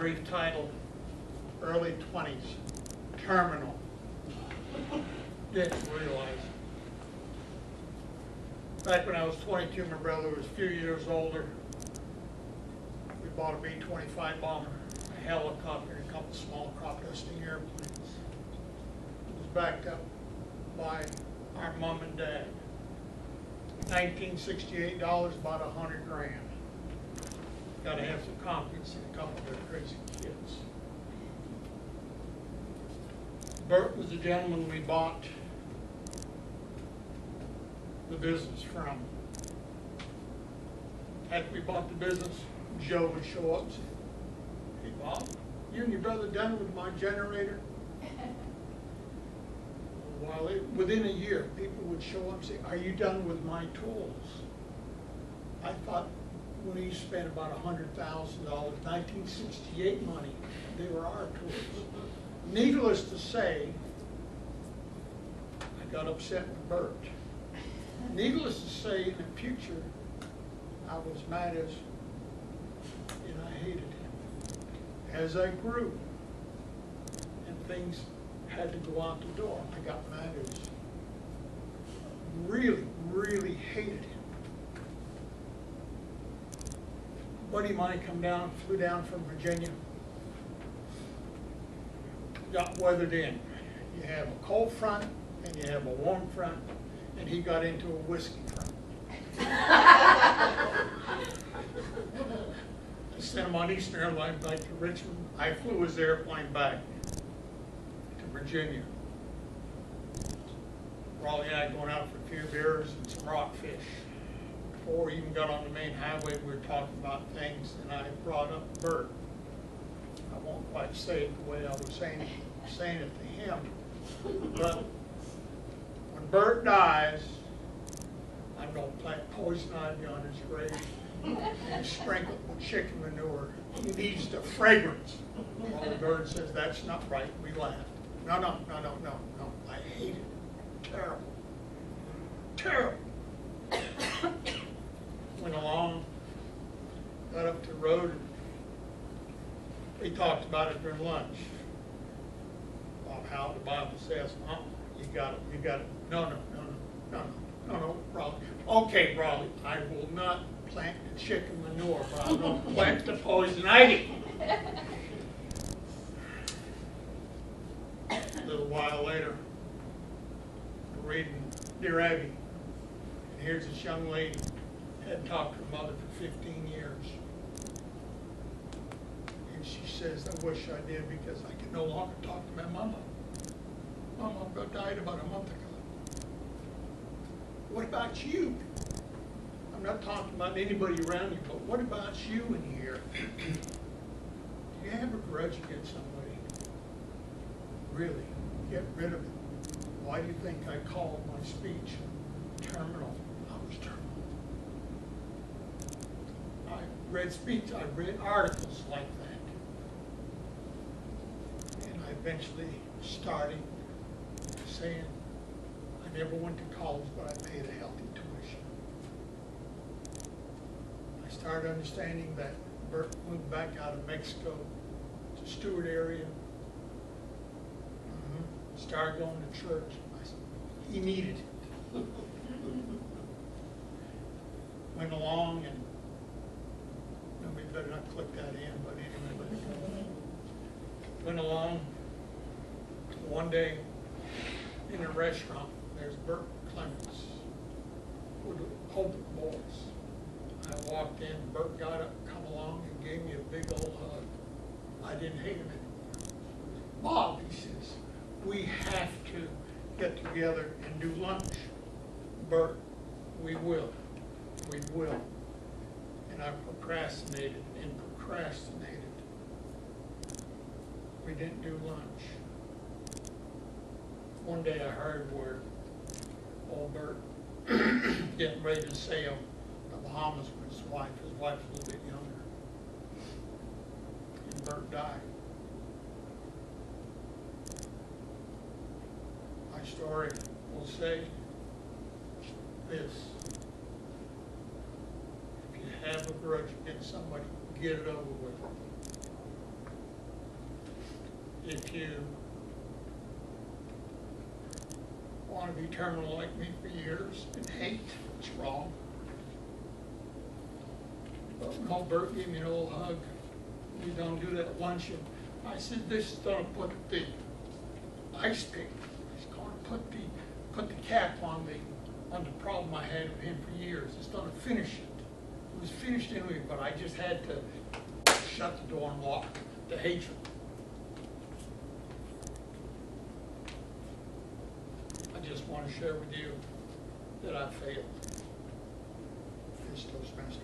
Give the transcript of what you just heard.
brief title, Early 20s, Terminal. Didn't realize. Back when I was 22, my brother was a few years older. We bought a B-25 bomber, a helicopter, and a couple small crop dusting airplanes. It was backed up by our mom and dad. $1968, about $100 grand. Got to have some confidence in a couple of their crazy kids. Bert was the gentleman we bought the business from. After we bought the business, Joe would show up and say, "Hey Bob, you and your brother done with my generator?" Within a year, people would show up and say, "Are you done with my tools?" I thought when he spent about $100,000, 1968 money, they were our tools. Needless to say, I got upset with Bert. Needless to say, in the future, I was mad as, and I hated him. As I grew, and things had to go out the door, I got mad as, really, really hated him. A buddy of mine flew down from Virginia, got weathered in. You have a cold front and you have a warm front, and he got into a whiskey front. I sent him on Eastern Airlines back to Richmond. I flew his airplane back to Virginia. Raleigh and I going out for a few beers and some rockfish. Before we even got on the main highway, we were talking about things, and I brought up Bert. I won't quite say it the way I was saying it to him, but when Bert dies, I'm going to plant poison ivy on his grave and sprinkle it with chicken manure. He needs the fragrance. Well, the bird says, "That's not right." We laughed. No. I hate it. Terrible. Terrible. Went along, got up to the road, and we talked about it during lunch. About how the Bible says, you got it. No, Raleigh. Okay, Raleigh, I will not plant the chicken manure, but I'm going to plant the poison ivy. A little while later, we're reading Dear Abby, and here's this young lady, hadn't talked to her mother for 15 years. And she says, "I wish I did because I can no longer talk to my mama. My mama died about a month ago." What about you? I'm not talking about anybody around you, but what about you in here? Do you have a grudge against somebody? Really? Get rid of it. Why do you think I called my speech terminal? I was terminal. I read articles like that. And I eventually started saying, I never went to college, but I paid a healthy tuition. I started understanding that Bert moved back out of Mexico to Stewart area. Started going to church. He needed it. Went along and, we better not click that in, but anyway. Went along. One day in a restaurant, there's Bert Clements with the Holbrook boys. I walked in, Bert got up, come along, and gave me a big old hug. I didn't hate him anymore. "Bob," he says, "we have to get together and do lunch." "Bert, we will. We will." And I procrastinated. We didn't do lunch. One day I heard where old Bert getting ready to sail the Bahamas with his wife. His wife was a little bit younger. And Bert died. My story will say this: if you have a grudge against somebody, get it over with. if you want to be terminal like me for years and hate, it's wrong. But when Bert gave me an old hug, we don't do that at luncheon. I said, this is gonna put the ice pick, it's gonna put the cap on the problem I had with him for years. It's gonna finish it. It was finished anyway, but I just had to shut the door and walk the hatred. I just want to share with you that I failed as Toastmaster.